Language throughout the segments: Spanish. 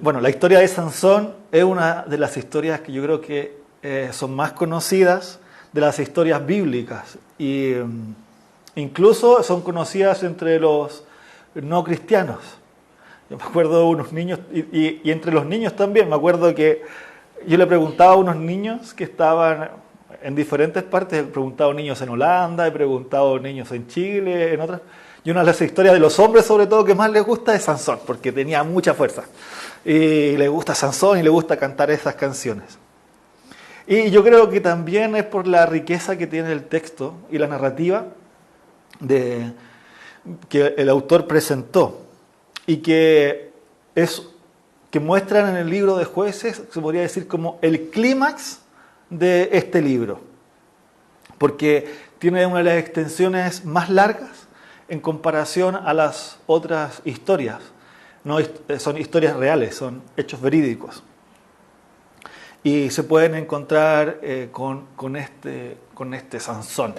Bueno, la historia de Sansón es una de las historias que yo creo que son más conocidas de las historias bíblicas y incluso son conocidas entre los no cristianos. Yo me acuerdo de unos niños, y entre los niños también, me acuerdo que yo le preguntaba a unos niños que estaban en diferentes partes, he preguntado a niños en Holanda, he preguntado a niños en Chile, en otras, y una de las historias de los hombres sobre todo que más les gusta es Sansón, porque tenía mucha fuerza. Y le gusta Sansón y le gusta cantar esas canciones. Y yo creo que también es por la riqueza que tiene el texto y la narrativa que el autor presentó y que muestran en el libro de Jueces, se podría decir como el clímax de este libro, porque tiene una de las extensiones más largas en comparación a las otras historias. No son historias reales, son hechos verídicos. Y se pueden encontrar con este Sansón,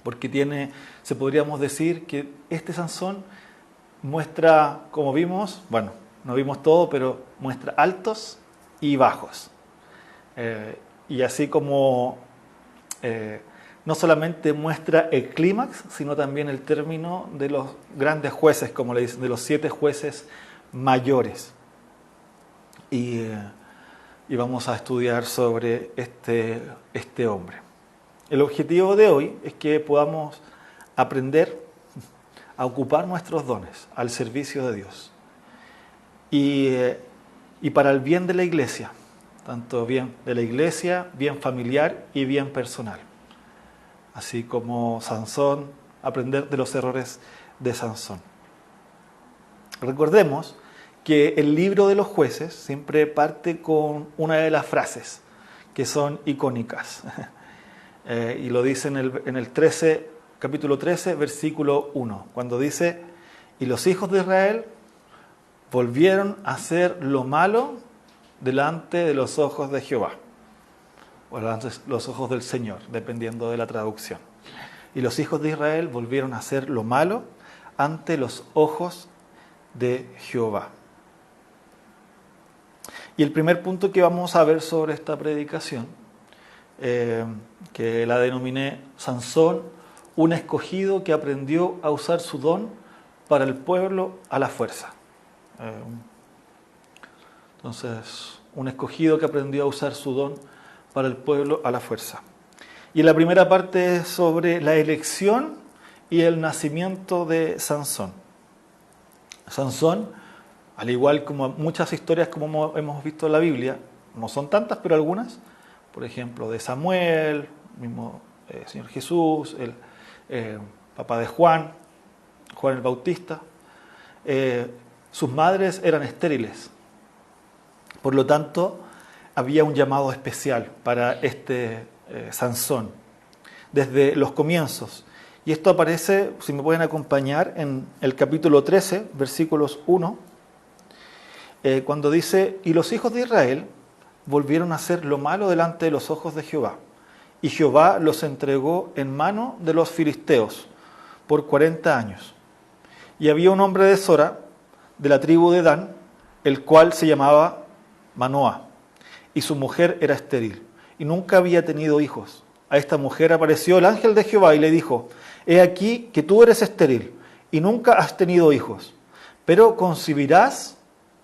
porque podríamos decir que este Sansón muestra, como vimos, bueno, no vimos todo, pero muestra altos y bajos. Y así como no solamente muestra el clímax, sino también el término de los grandes jueces, como le dicen, de los 7 jueces mayores. Y vamos a estudiar sobre este hombre. El objetivo de hoy es que podamos aprender a ocupar nuestros dones al servicio de Dios y para el bien de la iglesia, tanto bien de la iglesia, bien familiar y bien personal. Así como Sansón, aprender de los errores de Sansón. Recordemos que el libro de los jueces siempre parte con una de las frases que son icónicas. Y lo dice en el capítulo 13, versículo 1, cuando dice: y los hijos de Israel volvieron a hacer lo malo delante de los ojos de Jehová, o delante de los ojos del Señor, dependiendo de la traducción. Y los hijos de Israel volvieron a hacer lo malo ante los ojos de Jehová. Y el primer punto que vamos a ver sobre esta predicación, que la denominé Sansón, un escogido que aprendió a usar su don para el pueblo a la fuerza. Entonces, un escogido que aprendió a usar su don para el pueblo a la fuerza. Y la primera parte es sobre la elección y el nacimiento de Sansón. Sansón, al igual como muchas historias como hemos visto en la Biblia, no son tantas, pero algunas, por ejemplo, de Samuel, mismo Señor Jesús, el papá de Juan el Bautista, sus madres eran estériles. Por lo tanto, había un llamado especial para este Sansón desde los comienzos. Y esto aparece, si me pueden acompañar, en el capítulo 13, versículos 1, cuando dice: y los hijos de Israel volvieron a hacer lo malo delante de los ojos de Jehová, y Jehová los entregó en mano de los filisteos por 40 años. Y había un hombre de Sora, de la tribu de Dan, el cual se llamaba Manoah, y su mujer era estéril, y nunca había tenido hijos. A esta mujer apareció el ángel de Jehová y le dijo: he aquí que tú eres estéril, y nunca has tenido hijos, pero concebirás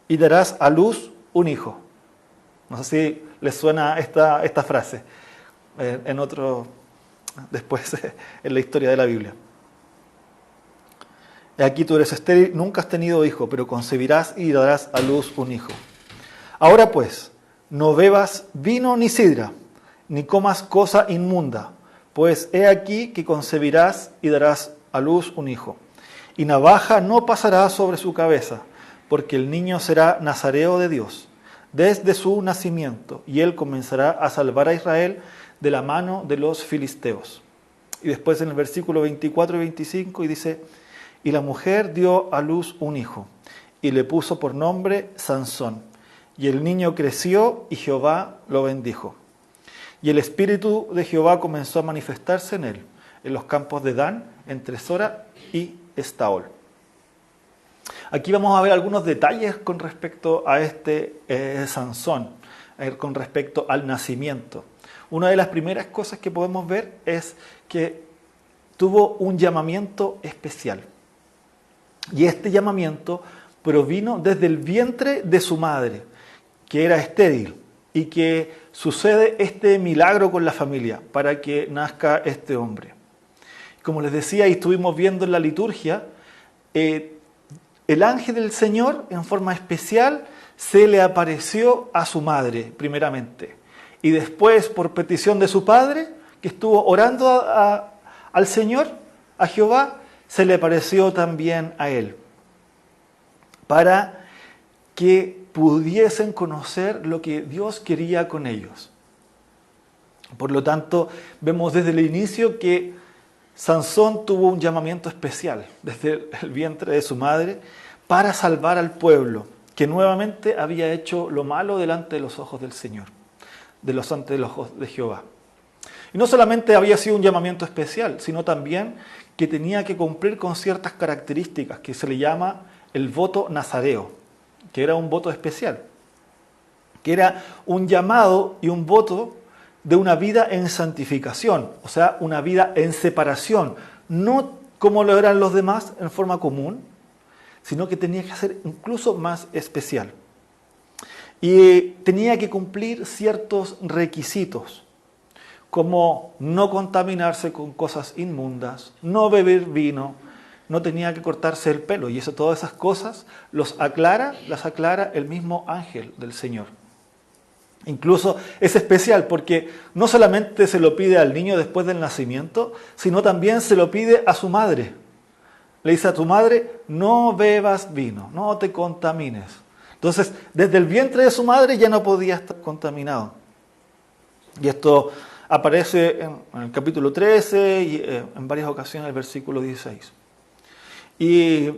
y darás a luz un hijo. No sé si les suena esta frase después en la historia de la Biblia. He aquí tú eres estéril, nunca has tenido hijo, pero concebirás y darás a luz un hijo. Ahora pues, no bebas vino ni sidra, ni comas cosa inmunda, pues he aquí que concebirás y darás a luz un hijo. Y navaja no pasará sobre su cabeza, porque el niño será nazareo de Dios desde su nacimiento, y él comenzará a salvar a Israel de la mano de los filisteos. Y después en el versículo 24 y 25 y dice: y la mujer dio a luz un hijo, y le puso por nombre Sansón. Y el niño creció, y Jehová lo bendijo. Y el espíritu de Jehová comenzó a manifestarse en él, en los campos de Dan, entre Sora y Estaol. Aquí vamos a ver algunos detalles con respecto a Sansón, con respecto al nacimiento. Una de las primeras cosas que podemos ver es que tuvo un llamamiento especial. Y este llamamiento provino desde el vientre de su madre, que era estéril, y que sucede este milagro con la familia para que nazca este hombre. Como les decía y estuvimos viendo en la liturgia, el ángel del Señor en forma especial se le apareció a su madre primeramente, y después por petición de su padre, que estuvo orando al Señor, a Jehová, se le apareció también a él, para que pudiesen conocer lo que Dios quería con ellos. Por lo tanto, vemos desde el inicio que Sansón tuvo un llamamiento especial desde el vientre de su madre para salvar al pueblo, que nuevamente había hecho lo malo delante de los ojos del Señor, ante los ojos de Jehová. Y no solamente había sido un llamamiento especial, sino también que tenía que cumplir con ciertas características que se le llama el voto nazareo, que era un voto especial, que era un llamado y un voto de una vida en santificación, o sea, una vida en separación, no como lo eran los demás en forma común, sino que tenía que ser incluso más especial. Y tenía que cumplir ciertos requisitos, como no contaminarse con cosas inmundas, no beber vino, no tenía que cortarse el pelo, y todas esas cosas las aclara el mismo ángel del Señor. Incluso es especial porque no solamente se lo pide al niño después del nacimiento, sino también se lo pide a su madre. Le dice a tu madre, no bebas vino, no te contamines. Entonces, desde el vientre de su madre ya no podía estar contaminado. Y esto aparece en el capítulo 13 y en varias ocasiones en el versículo 16. Y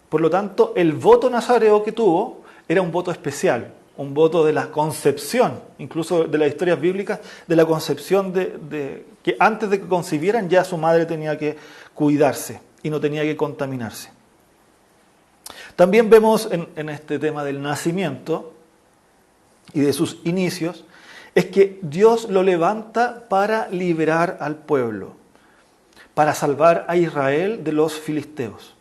por lo tanto, el voto nazareo que tuvo era un voto especial, un voto de la concepción, incluso de las historias bíblicas, de la concepción de que antes de que concibieran ya su madre tenía que cuidarse y no tenía que contaminarse. También vemos en este tema del nacimiento y de sus inicios, es que Dios lo levanta para liberar al pueblo, para salvar a Israel de los filisteos.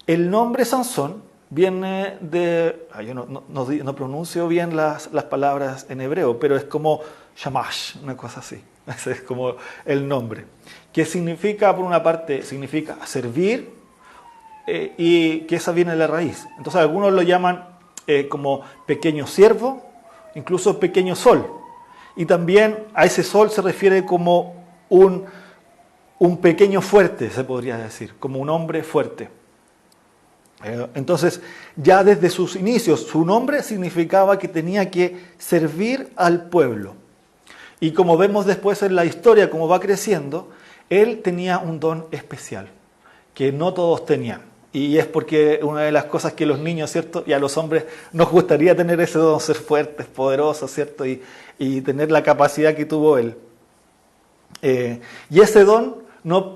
El nombre Sansón viene de... Yo no pronuncio bien las palabras en hebreo, pero es como Shamash, una cosa así. Ese es como el nombre. Que significa, por una parte, significa servir, y que esa viene de la raíz. Entonces algunos lo llaman como pequeño siervo, incluso pequeño sol. Y también a ese sol se refiere como un pequeño fuerte, se podría decir, como un hombre fuerte. Entonces, ya desde sus inicios, su nombre significaba que tenía que servir al pueblo. Y como vemos después en la historia, como va creciendo, él tenía un don especial, que no todos tenían. Y es porque una de las cosas que los niños, ¿cierto? Y a los hombres nos gustaría tener ese don, ser fuertes, poderosos, ¿cierto? Y tener la capacidad que tuvo él. Y ese don,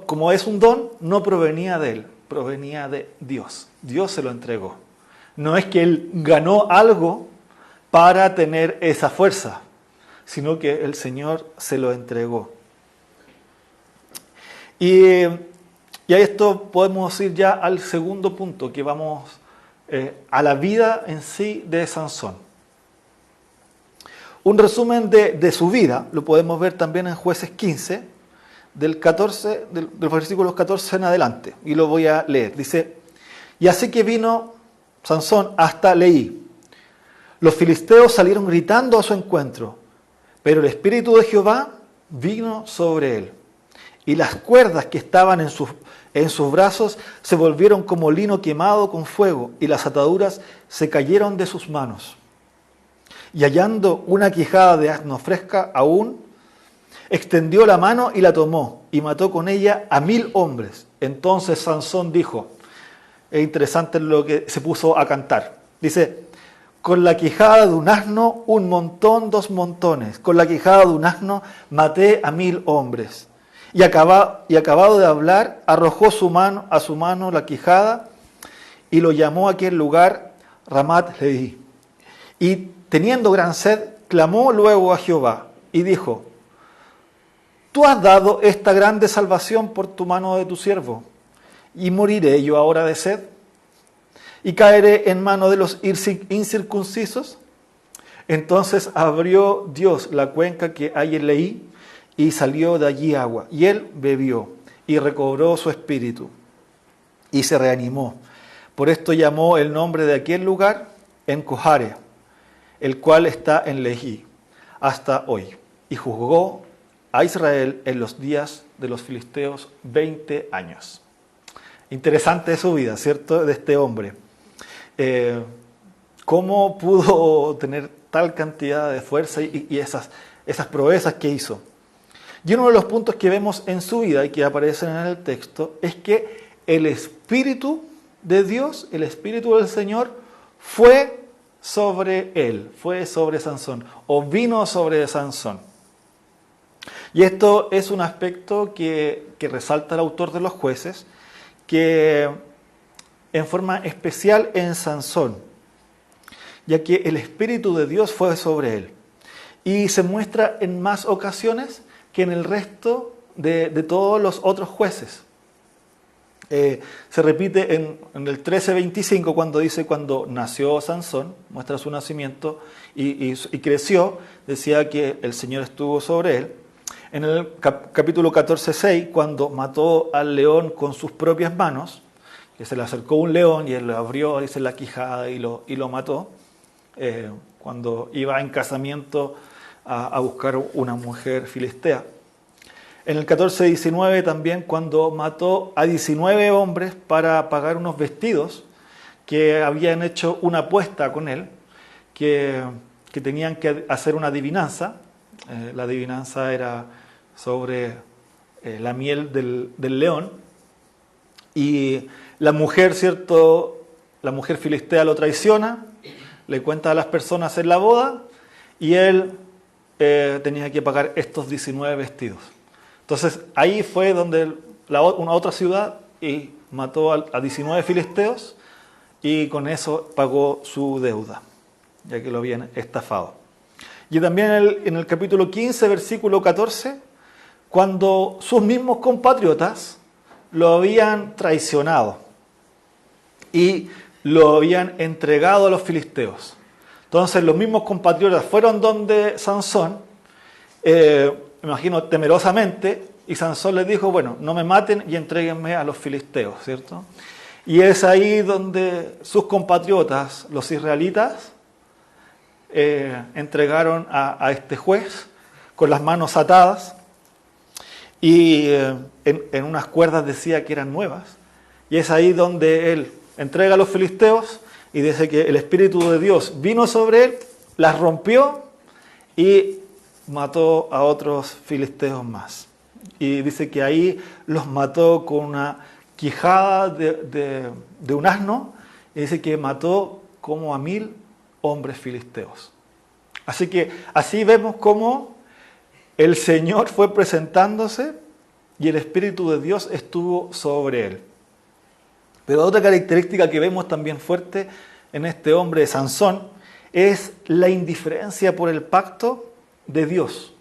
como es un don, no provenía de él, provenía de Dios. Dios se lo entregó. No es que él ganó algo para tener esa fuerza, sino que el Señor se lo entregó. Y a esto podemos ir ya al segundo punto, que vamos a la vida en sí de Sansón. Un resumen de su vida lo podemos ver también en Jueces 15, del versículos 14 en adelante, y lo voy a leer. Dice: y así que vino Sansón hasta Leí. Los filisteos salieron gritando a su encuentro, pero el Espíritu de Jehová vino sobre él, y las cuerdas que estaban en sus brazos se volvieron como lino quemado con fuego, y las ataduras se cayeron de sus manos. Y hallando una quijada de asno fresca aún, extendió la mano y la tomó, y mató con ella a 1000 hombres. Entonces Sansón dijo, es interesante lo que se puso a cantar, dice: con la quijada de un asno, un montón, 2 montones, con la quijada de un asno maté a 1000 hombres. Y acabado de hablar, arrojó a su mano la quijada, y lo llamó a aquel lugar Ramat Lehi. Y teniendo gran sed, clamó luego a Jehová y dijo: Tú has dado esta grande salvación por tu mano de tu siervo, y moriré yo ahora de sed, y caeré en mano de los incircuncisos. Entonces abrió Dios la cuenca que hay en Leí, y salió de allí agua, y él bebió, y recobró su espíritu, y se reanimó. Por esto llamó el nombre de aquel lugar En-Kohare, el cual está en Leí, hasta hoy. Y juzgó a Israel en los días de los filisteos 20 años. Interesante su vida, ¿cierto?, de este hombre. ¿Cómo pudo tener tal cantidad de fuerza y esas proezas que hizo? Y uno de los puntos que vemos en su vida y que aparecen en el texto es que el Espíritu de Dios, el Espíritu del Señor, fue sobre él, fue sobre Sansón, o vino sobre Sansón. Y esto es un aspecto que resalta el autor de los Jueces, que en forma especial en Sansón, ya que el Espíritu de Dios fue sobre él. Y se muestra en más ocasiones que en el resto de todos los otros jueces. Se repite en el 13:25 cuando dice: cuando nació Sansón, muestra su nacimiento y creció, decía que el Señor estuvo sobre él. En el capítulo 14:6, cuando mató al león con sus propias manos, que se le acercó un león y él lo abrió, dice, la quijada y lo mató, cuando iba en casamiento a buscar una mujer filistea. En el 14:19 también, cuando mató a 19 hombres para pagar unos vestidos que habían hecho una apuesta con él, que tenían que hacer una adivinanza. La adivinanza era sobre la miel del león. Y la mujer, ¿cierto?, la mujer filistea lo traiciona, le cuenta a las personas en la boda, y él tenía que pagar estos 19 vestidos. Entonces ahí fue donde una otra ciudad y mató a 19 filisteos, y con eso pagó su deuda, ya que lo habían estafado. Y también en el capítulo 15, versículo 14, cuando sus mismos compatriotas lo habían traicionado y lo habían entregado a los filisteos. Entonces los mismos compatriotas fueron donde Sansón, me imagino temerosamente, y Sansón les dijo: bueno, no me maten y entréguenme a los filisteos, ¿cierto? Y es ahí donde sus compatriotas, los israelitas, entregaron a este juez con las manos atadas, y en unas cuerdas decía que eran nuevas, y es ahí donde él entrega a los filisteos, y dice que el Espíritu de Dios vino sobre él, las rompió y mató a otros filisteos más. Y dice que ahí los mató con una quijada de un asno, y dice que mató como a 1000 hombres filisteos. Así que así vemos cómo el Señor fue presentándose y el Espíritu de Dios estuvo sobre él. Pero otra característica que vemos también fuerte en este hombre, Sansón, es la indiferencia por el pacto de Dios.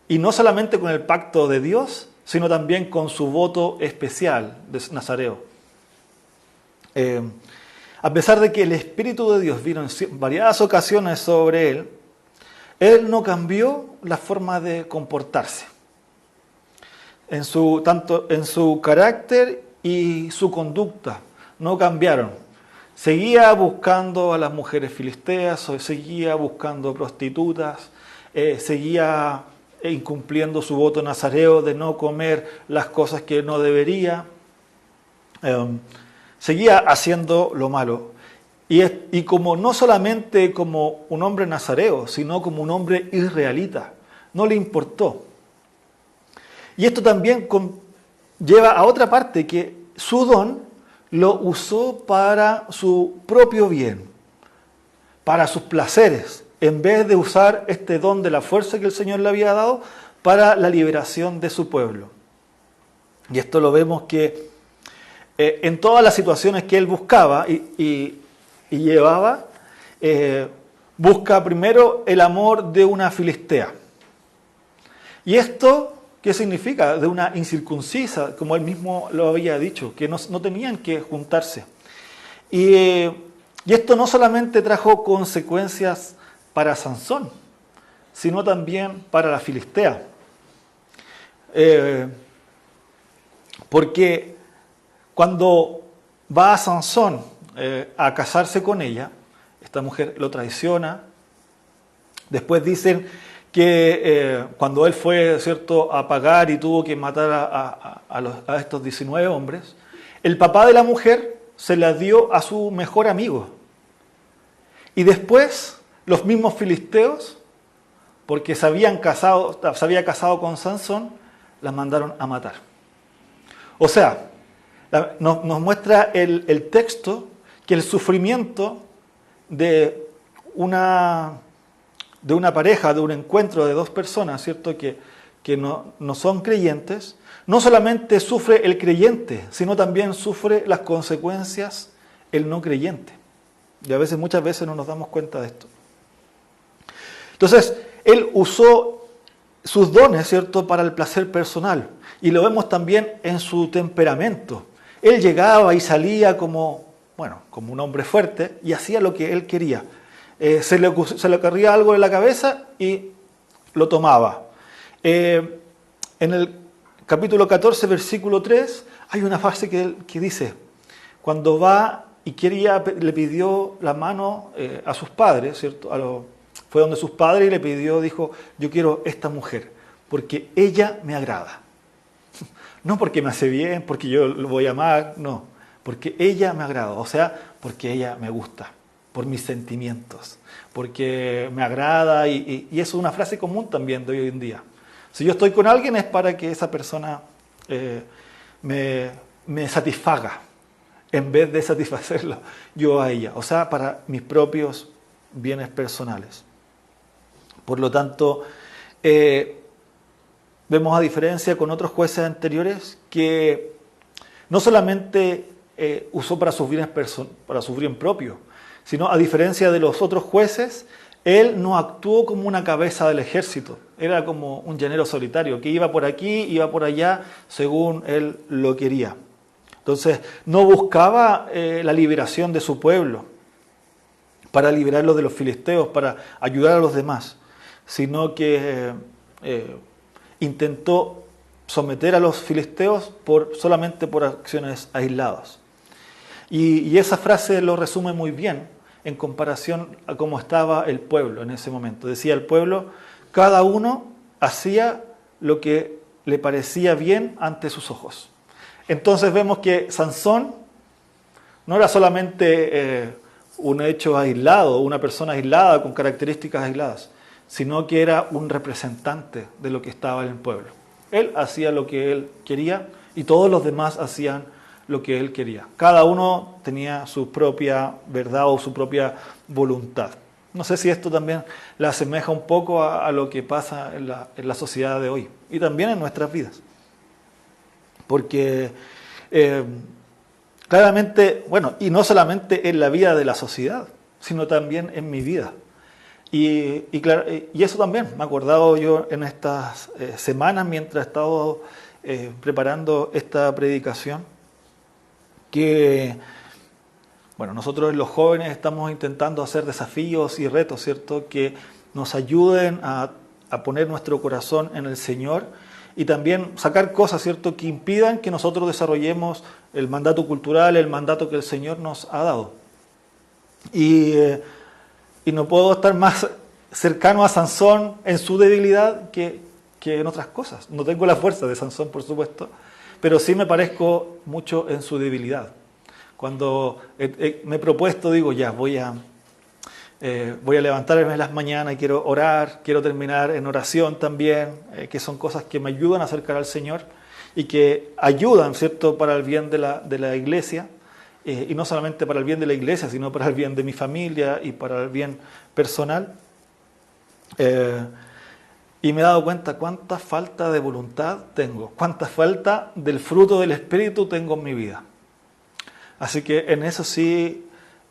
Y no solamente con el pacto de Dios, sino también con su voto especial de Nazareo. A pesar de que el Espíritu de Dios vino en variadas ocasiones sobre él, él no cambió la forma de comportarse. Tanto en su carácter y su conducta no cambiaron. Seguía buscando a las mujeres filisteas, seguía buscando prostitutas, seguía incumpliendo su voto nazareo de no comer las cosas que no debería, seguía haciendo lo malo. Y como no solamente como un hombre nazareo, sino como un hombre israelita, no le importó. Y esto también lleva a otra parte, que su don lo usó para su propio bien, para sus placeres, en vez de usar este don de la fuerza que el Señor le había dado para la liberación de su pueblo. Y esto lo vemos que en todas las situaciones que él buscaba y llevaba, busca primero el amor de una filistea. ¿Y esto qué significa? De una incircuncisa, como él mismo lo había dicho, que no tenían que juntarse. Y esto no solamente trajo consecuencias para Sansón, sino también para la filistea. Porque cuando va a Sansón a casarse con ella, esta mujer lo traiciona. Después dicen que cuando él fue, ¿cierto?, a pagar y tuvo que matar a estos 19 hombres, el papá de la mujer se la dio a su mejor amigo. Y después los mismos filisteos, porque se había casado con Sansón, la mandaron a matar. O sea, nos muestra el texto que el sufrimiento de una pareja, de un encuentro de dos personas, ¿cierto?, que no son creyentes, no solamente sufre el creyente, sino también sufre las consecuencias el no creyente. Y muchas veces no nos damos cuenta de esto. Entonces, él usó sus dones, ¿cierto?, para el placer personal. Y lo vemos también en su temperamento. Él llegaba y salía como un hombre fuerte y hacía lo que él quería. Se le ocurría algo en la cabeza y lo tomaba. En el capítulo 14, versículo 3, hay una frase que dice, cuando va y le pidió la mano a sus padres, ¿cierto? Fue donde sus padres y le pidió, dijo, yo quiero esta mujer, porque ella me agrada. No porque me hace bien, porque yo lo voy a amar, no, porque ella me agrada, o sea, porque ella me gusta, por mis sentimientos, porque me agrada y eso es una frase común también de hoy en día. Si yo estoy con alguien es para que esa persona me satisfaga, en vez de satisfacerla yo a ella, o sea, para mis propios bienes personales. Por lo tanto, vemos a diferencia con otros jueces anteriores que no solamente usó para sus bien propio, sino a diferencia de los otros jueces, él no actuó como una cabeza del ejército, era como un llanero solitario, que iba por aquí, iba por allá, según él lo quería. Entonces, no buscaba la liberación de su pueblo, para liberarlo de los filisteos, para ayudar a los demás, sino que intentó someter a los filisteos solamente por acciones aisladas. Y esa frase lo resume muy bien en comparación a cómo estaba el pueblo en ese momento. Decía el pueblo, cada uno hacía lo que le parecía bien ante sus ojos. Entonces vemos que Sansón no era solamente un hecho aislado, una persona aislada con características aisladas, sino que era un representante de lo que estaba en el pueblo. Él hacía lo que él quería y todos los demás hacían lo que él quería. Cada uno tenía su propia verdad o su propia voluntad. No sé si esto también le asemeja un poco a lo que pasa en la sociedad de hoy y también en nuestras vidas. Porque claramente, y no solamente en la vida de la sociedad, sino también en mi vida. Y eso también me he acordado yo en estas semanas mientras he estado preparando esta predicación, que nosotros los jóvenes estamos intentando hacer desafíos y retos, ¿cierto?, que nos ayuden a poner nuestro corazón en el Señor y también sacar cosas, ¿cierto?, que impidan que nosotros desarrollemos el mandato cultural, el mandato que el Señor nos ha dado. Y no puedo estar más cercano a Sansón en su debilidad que en otras cosas. No tengo la fuerza de Sansón, por supuesto, pero sí me parezco mucho en su debilidad. Cuando me he propuesto, digo, ya, voy a levantarme en las mañanas y quiero orar, quiero terminar en oración también, que son cosas que me ayudan a acercar al Señor y que ayudan, ¿cierto?, para el bien de la iglesia, y no solamente para el bien de la iglesia, sino para el bien de mi familia y para el bien personal. Y me he dado cuenta cuánta falta de voluntad tengo, cuánta falta del fruto del Espíritu tengo en mi vida. Así que en eso sí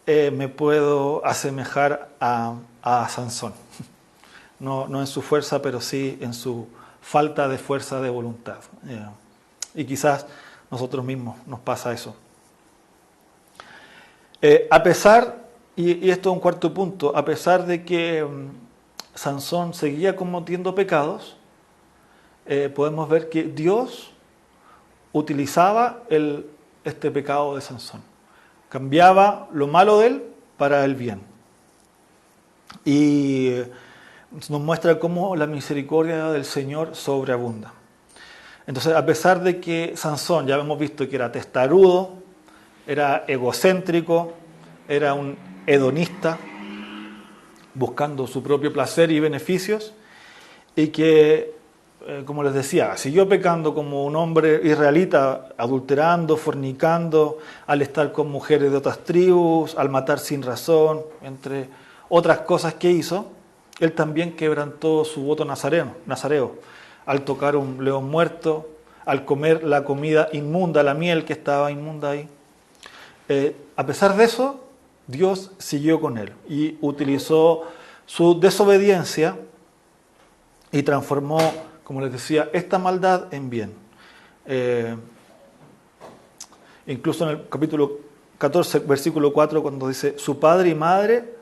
me puedo asemejar a Sansón. No en su fuerza, pero sí en su falta de fuerza de voluntad. Y quizás nosotros mismos nos pasa eso. A pesar, y esto es un cuarto punto, a pesar de que Sansón seguía cometiendo pecados, podemos ver que Dios utilizaba este pecado de Sansón. Cambiaba lo malo de él para el bien. Y nos muestra cómo la misericordia del Señor sobreabunda. Entonces, a pesar de que Sansón, ya hemos visto que era testarudo, era egocéntrico, era un hedonista, buscando su propio placer y beneficios, y que, como les decía, siguió pecando como un hombre israelita, adulterando, fornicando, al estar con mujeres de otras tribus, al matar sin razón, entre otras cosas que hizo. Él también quebrantó su voto nazareo, al tocar un león muerto, al comer la comida inmunda, la miel que estaba inmunda ahí. A pesar de eso, Dios siguió con él y utilizó su desobediencia y transformó, como les decía, esta maldad en bien. Incluso en el capítulo 14, versículo 4, cuando dice, su padre y madre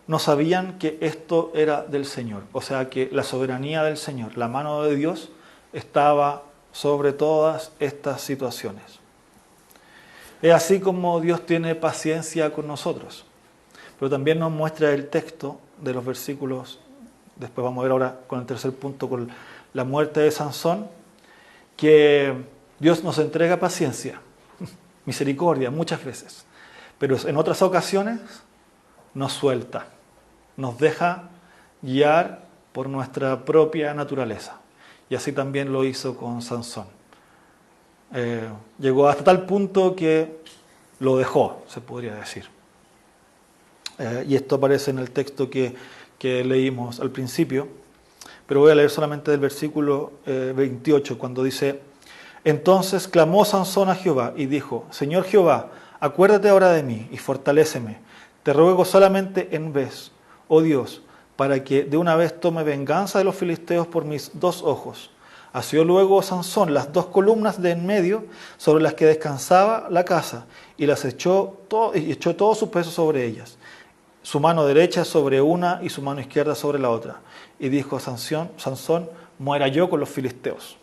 no sabían que esto era del Señor. O sea que la soberanía del Señor, la mano de Dios, estaba sobre todas estas situaciones. Es así como Dios tiene paciencia con nosotros. Pero también nos muestra el texto de los versículos, después vamos a ver ahora con el tercer punto, con la muerte de Sansón, que Dios nos entrega paciencia, misericordia muchas veces, pero en otras ocasiones nos suelta, nos deja guiar por nuestra propia naturaleza. Y así también lo hizo con Sansón. Llegó hasta tal punto que lo dejó, se podría decir. Y esto aparece en el texto que leímos al principio, pero voy a leer solamente del versículo 28, cuando dice, entonces clamó Sansón a Jehová y dijo, Señor Jehová, acuérdate ahora de mí y fortaléceme. Te ruego solamente en vez, oh Dios, para que de una vez tome venganza de los filisteos por mis 2 ojos. Asió luego Sansón las 2 columnas de en medio sobre las que descansaba la casa y las echó todo su peso sobre ellas, su mano derecha sobre una y su mano izquierda sobre la otra. Y dijo Sansón, muera yo con los filisteos.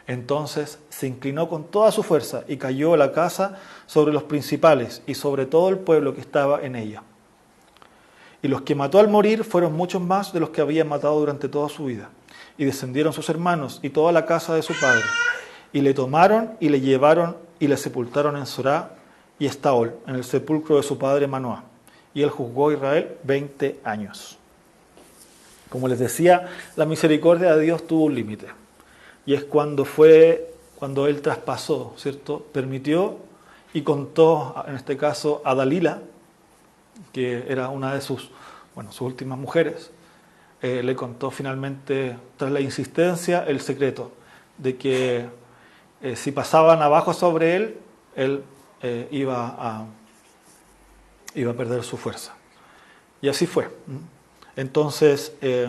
Entonces se inclinó con toda su fuerza y cayó la casa sobre los principales y sobre todo el pueblo que estaba en ella. Y los que mató al morir fueron muchos más de los que había matado durante toda su vida. Y descendieron sus hermanos y toda la casa de su padre. Y le tomaron y le llevaron y le sepultaron en Sorá y Estaol, en el sepulcro de su padre Manoah. Y él juzgó a Israel 20 años. Como les decía, la misericordia de Dios tuvo un límite. Y es cuando él traspasó, ¿cierto? Permitió y contó, en este caso, a Dalila, que era una de sus últimas mujeres, le contó finalmente, tras la insistencia, el secreto de que si pasaban abajo sobre él iba a perder su fuerza. Y así fue. Entonces, es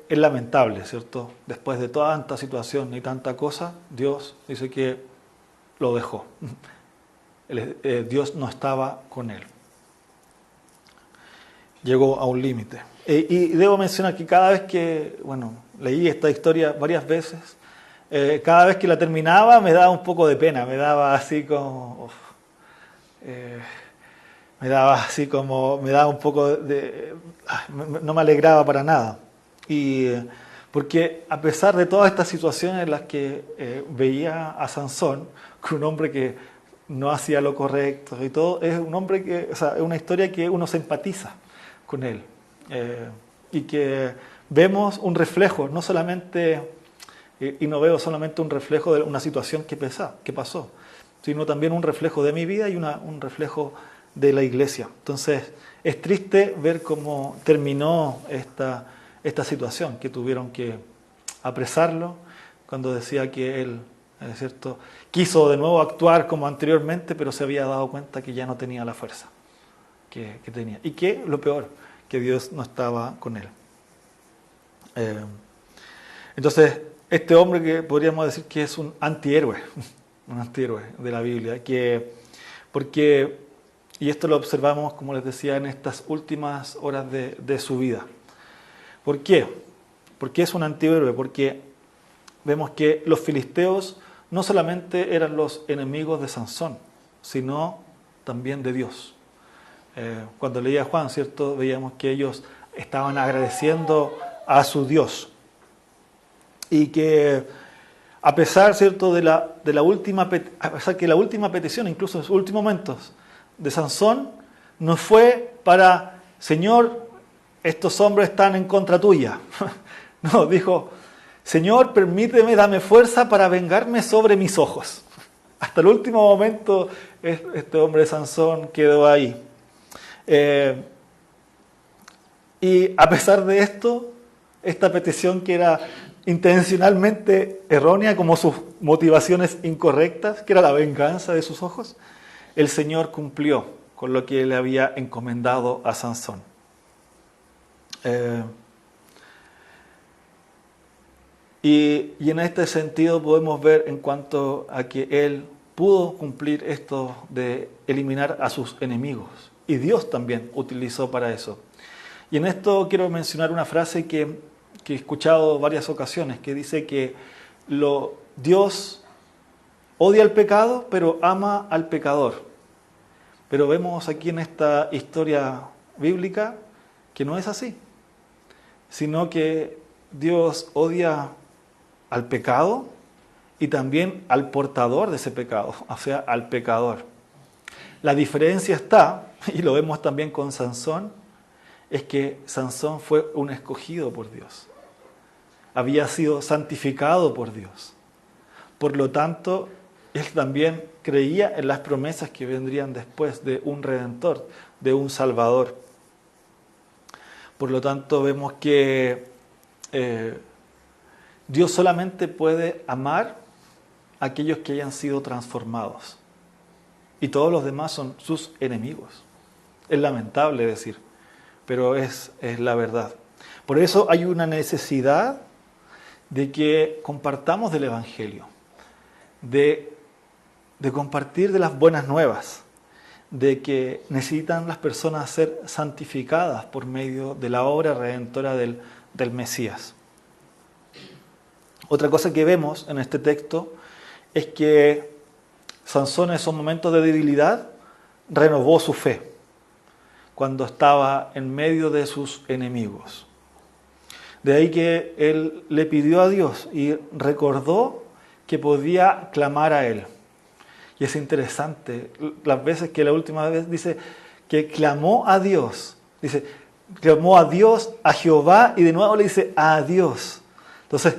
lamentable, ¿cierto? Después de toda tanta situación y tanta cosa, Dios dice que lo dejó. Dios no estaba con él. Llegó a un límite. Y debo mencionar que cada vez que, leí esta historia varias veces, cada vez que la terminaba me daba un poco de pena, me daba un poco de... no me alegraba para nada. Y porque a pesar de todas estas situaciones en las que veía a Sansón, que un hombre que no hacía lo correcto y todo, es un hombre que, es una historia que uno se empatiza con él. Y que vemos un reflejo, no solamente, y no veo solamente un reflejo de una situación que pasó, sino también un reflejo de mi vida y un reflejo de la iglesia. Entonces, es triste ver cómo terminó esta situación, que tuvieron que apresarlo cuando decía que él ¿cierto? Quiso de nuevo actuar como anteriormente, pero se había dado cuenta que ya no tenía la fuerza que tenía. Y que, lo peor, que Dios no estaba con él. Entonces, este hombre que podríamos decir que es un antihéroe de la Biblia, porque, y esto lo observamos, como les decía, en estas últimas horas de su vida. ¿Por qué? Porque es un antihéroe, porque vemos que los filisteos no solamente eran los enemigos de Sansón, sino también de Dios. Cuando leía Juan, ¿cierto? Veíamos que ellos estaban agradeciendo a su Dios. Y que a pesar, ¿cierto?, de la última, a pesar que la última petición, incluso en sus últimos momentos, de Sansón, no fue para, Señor, estos hombres están en contra tuya. No, dijo, Señor, permíteme, dame fuerza para vengarme sobre mis ojos. Hasta el último momento, este hombre de Sansón quedó ahí. Y a pesar de esto, esta petición que era intencionalmente errónea, como sus motivaciones incorrectas, que era la venganza de sus ojos, el Señor cumplió con lo que le había encomendado a Sansón. Y en este sentido podemos ver en cuanto a que él pudo cumplir esto de eliminar a sus enemigos. Y Dios también utilizó para eso. Y en esto quiero mencionar una frase que he escuchado varias ocasiones, que dice que Dios odia el pecado, pero ama al pecador. Pero vemos aquí en esta historia bíblica que no es así, sino que Dios odia al pecado y también al portador de ese pecado, o sea, al pecador. La diferencia está, y lo vemos también con Sansón, es que Sansón fue un escogido por Dios. Había sido santificado por Dios. Por lo tanto, él también creía en las promesas que vendrían después de un Redentor, de un Salvador. Por lo tanto, vemos que Dios solamente puede amar a aquellos que hayan sido transformados. Y todos los demás son sus enemigos. Es lamentable decir, pero es la verdad. Por eso hay una necesidad de que compartamos del Evangelio, de compartir de las buenas nuevas, de que necesitan las personas ser santificadas por medio de la obra redentora del Mesías. Otra cosa que vemos en este texto es que Sansón en esos momentos de debilidad renovó su fe cuando estaba en medio de sus enemigos. De ahí que él le pidió a Dios y recordó que podía clamar a él. Y es interesante, las veces que la última vez dice que clamó a Dios, dice, clamó a Dios, a Jehová, y de nuevo le dice a Dios. Entonces,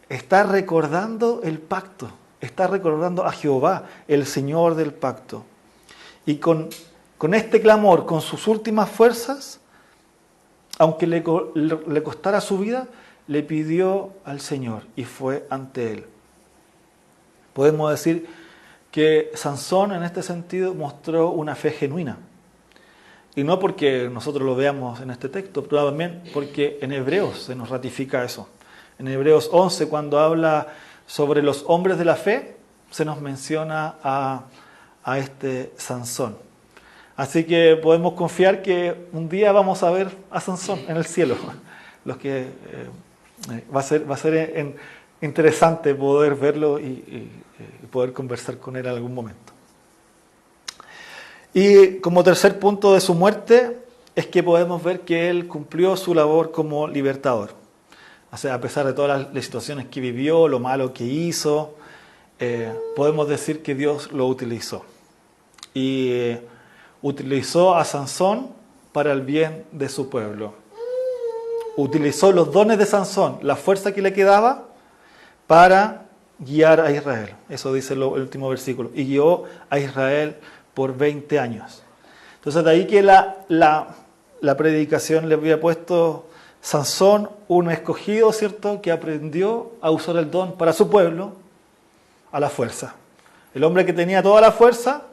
está recordando el pacto, está recordando a Jehová, el Señor del pacto. Y con este clamor, con sus últimas fuerzas, aunque le costara su vida, le pidió al Señor y fue ante Él. Podemos decir que Sansón en este sentido mostró una fe genuina. Y no porque nosotros lo veamos en este texto, pero también porque en Hebreos se nos ratifica eso. En Hebreos 11, cuando habla sobre los hombres de la fe, se nos menciona a este Sansón. Así que podemos confiar que un día vamos a ver a Sansón en el cielo. Va a ser interesante poder verlo y poder conversar con él en algún momento. Y como tercer punto de su muerte es que podemos ver que él cumplió su labor como libertador. O sea, a pesar de todas las situaciones que vivió, lo malo que hizo, podemos decir que Dios lo utilizó. Y utilizó a Sansón para el bien de su pueblo. Utilizó los dones de Sansón, la fuerza que le quedaba, para guiar a Israel. Eso dice el último versículo. Y guió a Israel por 20 años. Entonces, de ahí que la predicación le había puesto Sansón, un escogido, ¿cierto?, que aprendió a usar el don para su pueblo, a la fuerza. El hombre que tenía toda la fuerza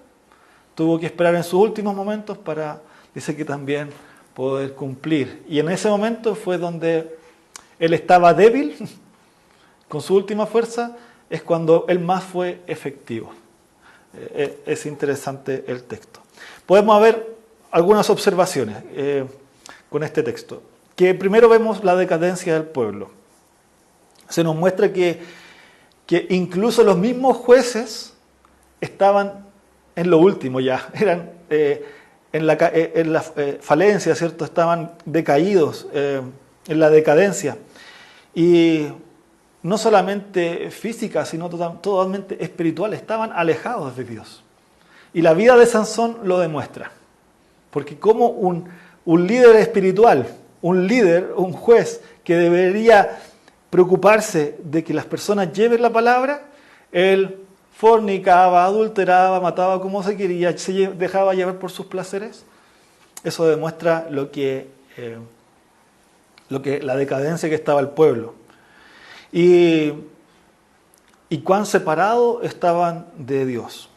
tuvo que esperar en sus últimos momentos para, dice que también, poder cumplir. Y en ese momento fue donde él estaba débil, con su última fuerza, es cuando él más fue efectivo. Es interesante el texto. Podemos ver algunas observaciones con este texto. Que primero vemos la decadencia del pueblo. Se nos muestra que incluso los mismos jueces estaban en lo último ya, eran en la falencia, ¿cierto? Estaban decaídos, en la decadencia. Y no solamente física, sino totalmente espiritual, estaban alejados de Dios. Y la vida de Sansón lo demuestra. Porque como un líder espiritual, un juez que debería preocuparse de que las personas lleven la palabra, él fornicaba, adulteraba, mataba como se quería, se dejaba llevar por sus placeres. Eso demuestra lo que la decadencia que estaba el pueblo. Y cuán separados estaban de Dios.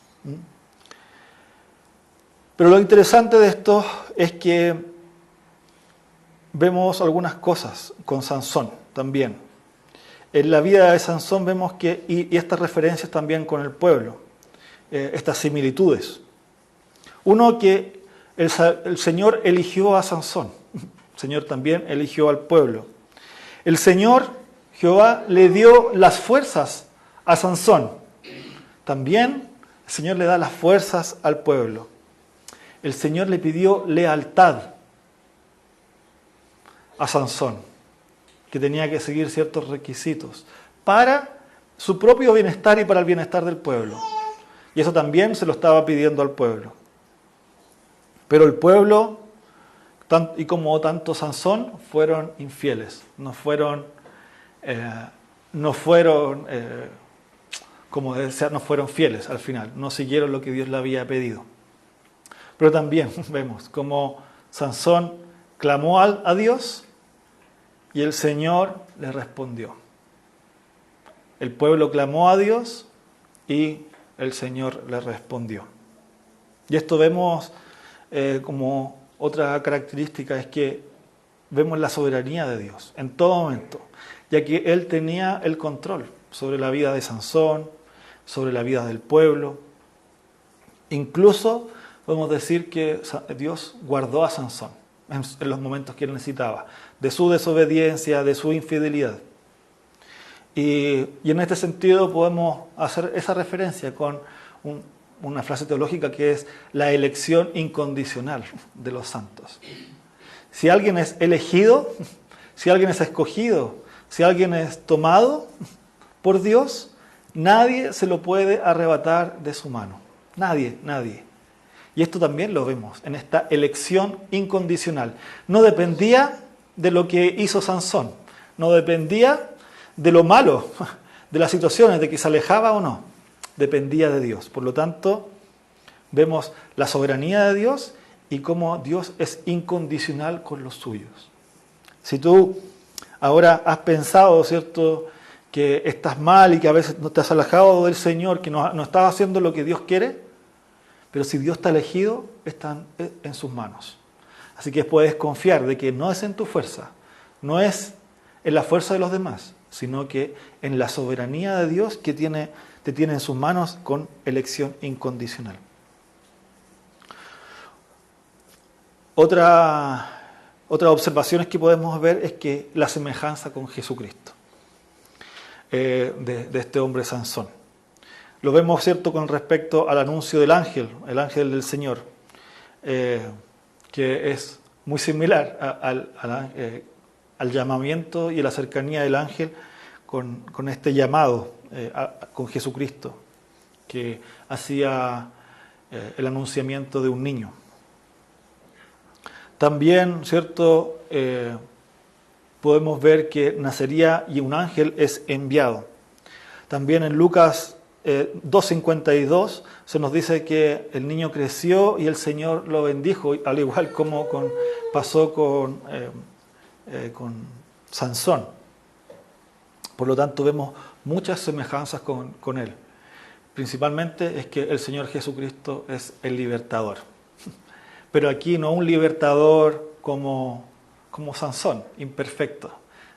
Pero lo interesante de esto es que vemos algunas cosas con Sansón también. En la vida de Sansón vemos que, y estas referencias también con el pueblo, estas similitudes. Uno, que el Señor eligió a Sansón, el Señor también eligió al pueblo. El Señor, Jehová, le dio las fuerzas a Sansón. También el Señor le da las fuerzas al pueblo. El Señor le pidió lealtad a Sansón, que tenía que seguir ciertos requisitos para su propio bienestar y para el bienestar del pueblo. Y eso también se lo estaba pidiendo al pueblo. Pero el pueblo, y como tanto Sansón, fueron infieles, no fueron fieles al final, no siguieron lo que Dios le había pedido. Pero también vemos como Sansón clamó a Dios y el Señor le respondió. El pueblo clamó a Dios y el Señor le respondió. Y esto vemos como otra característica, es que vemos la soberanía de Dios en todo momento, ya que Él tenía el control sobre la vida de Sansón, sobre la vida del pueblo. Incluso podemos decir que Dios guardó a Sansón en los momentos que él necesitaba, de su desobediencia, de su infidelidad. Y en este sentido podemos hacer esa referencia con una frase teológica que es la elección incondicional de los santos. Si alguien es elegido, si alguien es escogido, si alguien es tomado por Dios, nadie se lo puede arrebatar de su mano. Nadie. Y esto también lo vemos en esta elección incondicional. No dependía de lo que hizo Sansón, no dependía de lo malo, de las situaciones, de que se alejaba o no. Dependía de Dios. Por lo tanto, vemos la soberanía de Dios y cómo Dios es incondicional con los suyos. Si tú ahora has pensado, ¿cierto?, que estás mal y que a veces no te has alejado del Señor, que no estás haciendo lo que Dios quiere, pero si Dios te ha elegido, están en sus manos. Así que puedes confiar de que no es en tu fuerza, no es en la fuerza de los demás, sino que en la soberanía de Dios que te tiene en sus manos con elección incondicional. Otra observación que podemos ver es que la semejanza con Jesucristo de este hombre Sansón. Lo vemos, ¿cierto?, con respecto al anuncio del ángel, el ángel del Señor, que es muy similar al llamamiento y a la cercanía del ángel con este llamado con Jesucristo, que hacía el anunciamiento de un niño. También, ¿cierto?, podemos ver que nacería y un ángel es enviado. También en Lucas 2:52 se nos dice que el niño creció y el Señor lo bendijo, al igual como pasó con Sansón. Por lo tanto, vemos muchas semejanzas con él. principalmente es que el Señor Jesucristo es el libertador. Pero aquí no un libertador como Sansón, imperfecto,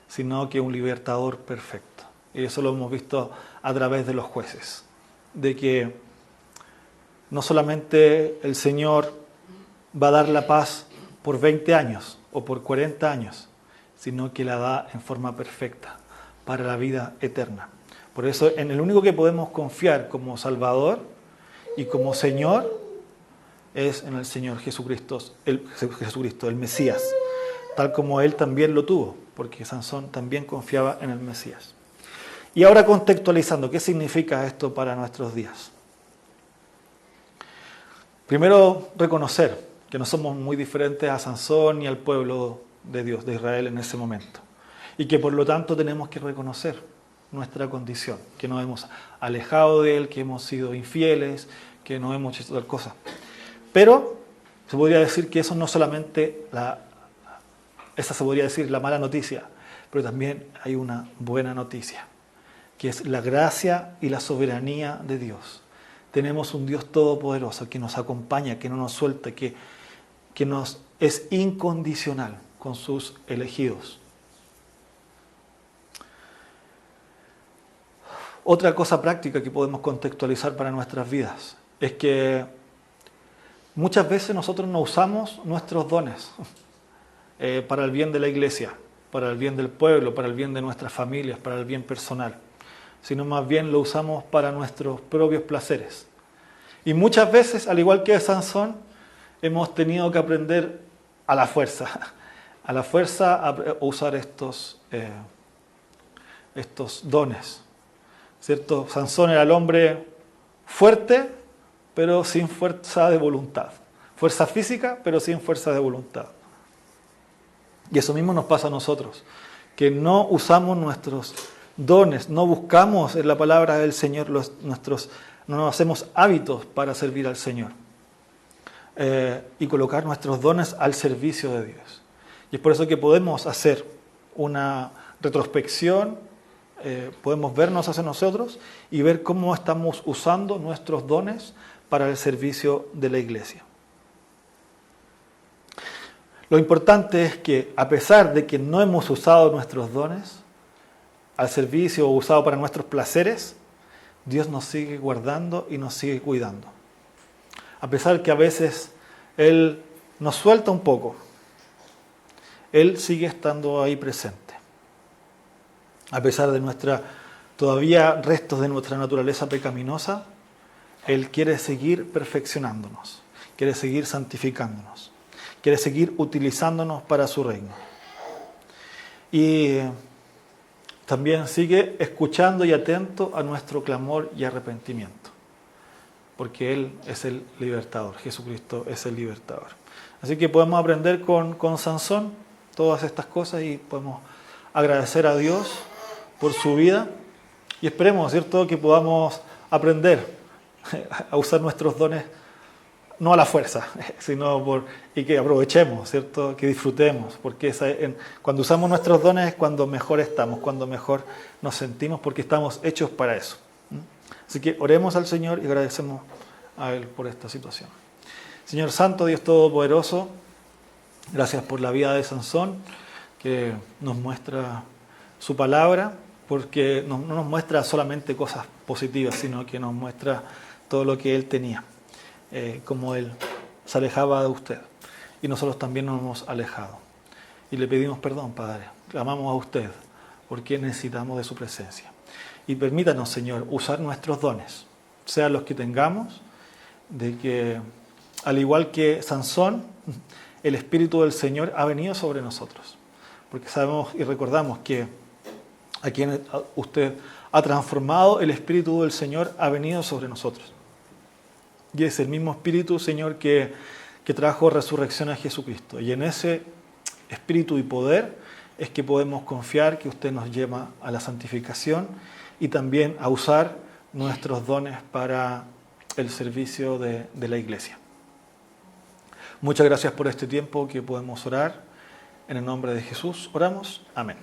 sino que un libertador perfecto. Y eso lo hemos visto a través de los jueces, de que no solamente el Señor va a dar la paz por 20 años o por 40 años, sino que la da en forma perfecta para la vida eterna. Por eso en el único que podemos confiar como Salvador y como Señor es en el Señor Jesucristo, el Mesías, tal como Él también lo tuvo, porque Sansón también confiaba en el Mesías. Y ahora contextualizando, ¿qué significa esto para nuestros días? Primero, reconocer que no somos muy diferentes a Sansón ni al pueblo de Dios, de Israel en ese momento. Y que por lo tanto tenemos que reconocer nuestra condición, que nos hemos alejado de Él, que hemos sido infieles, que no hemos hecho tal cosa. Pero se podría decir que eso no solamente esa se podría decir la mala noticia, pero también hay una buena noticia, que es la gracia y la soberanía de Dios. Tenemos un Dios todopoderoso que nos acompaña, que no nos suelta, que nos es incondicional con sus elegidos. Otra cosa práctica que podemos contextualizar para nuestras vidas es que muchas veces nosotros no usamos nuestros dones para el bien de la iglesia, para el bien del pueblo, para el bien de nuestras familias, para el bien personal, sino más bien lo usamos para nuestros propios placeres. Y muchas veces, al igual que Sansón, hemos tenido que aprender a la fuerza a usar estos dones, ¿cierto? Sansón era el hombre fuerte, pero sin fuerza de voluntad. Fuerza física, pero sin fuerza de voluntad. Y eso mismo nos pasa a nosotros, que no usamos nuestros dones, no buscamos en la palabra del Señor no nos hacemos hábitos para servir al Señor y colocar nuestros dones al servicio de Dios. Y es por eso que podemos hacer una retrospección, podemos vernos hacia nosotros y ver cómo estamos usando nuestros dones para el servicio de la iglesia. Lo importante es que, a pesar de que no hemos usado nuestros dones al servicio o usado para nuestros placeres, Dios nos sigue guardando y nos sigue cuidando. A pesar que a veces Él nos suelta un poco, Él sigue estando ahí presente. A pesar de todavía restos de nuestra naturaleza pecaminosa, Él quiere seguir perfeccionándonos, quiere seguir santificándonos, quiere seguir utilizándonos para su reino. Y también sigue escuchando y atento a nuestro clamor y arrepentimiento, porque Él es el libertador, Jesucristo es el libertador. Así que podemos aprender con Sansón todas estas cosas y podemos agradecer a Dios por su vida y esperemos, ¿cierto?, que podamos aprender a usar nuestros dones no a la fuerza, sino y que aprovechemos, ¿cierto?, que disfrutemos, porque cuando usamos nuestros dones es cuando mejor estamos, cuando mejor nos sentimos, porque estamos hechos para eso. Así que oremos al Señor y agradecemos a Él por esta situación. Señor Santo, Dios Todopoderoso, gracias por la vida de Sansón, que nos muestra su palabra, porque no nos muestra solamente cosas positivas, sino que nos muestra todo lo que él tenía, como él se alejaba de usted. Y nosotros también nos hemos alejado. Y le pedimos perdón, Padre. Clamamos a usted, porque necesitamos de su presencia. Y permítanos, Señor, usar nuestros dones, sean los que tengamos, de que, al igual que Sansón, el Espíritu del Señor ha venido sobre nosotros. Porque sabemos y recordamos que a quien usted ha transformado, el Espíritu del Señor ha venido sobre nosotros. Y es el mismo Espíritu, Señor, que trajo resurrección a Jesucristo. Y en ese Espíritu y poder es que podemos confiar que usted nos lleva a la santificación y también a usar nuestros dones para el servicio de la iglesia. Muchas gracias por este tiempo que podemos orar. En el nombre de Jesús oramos. Amén.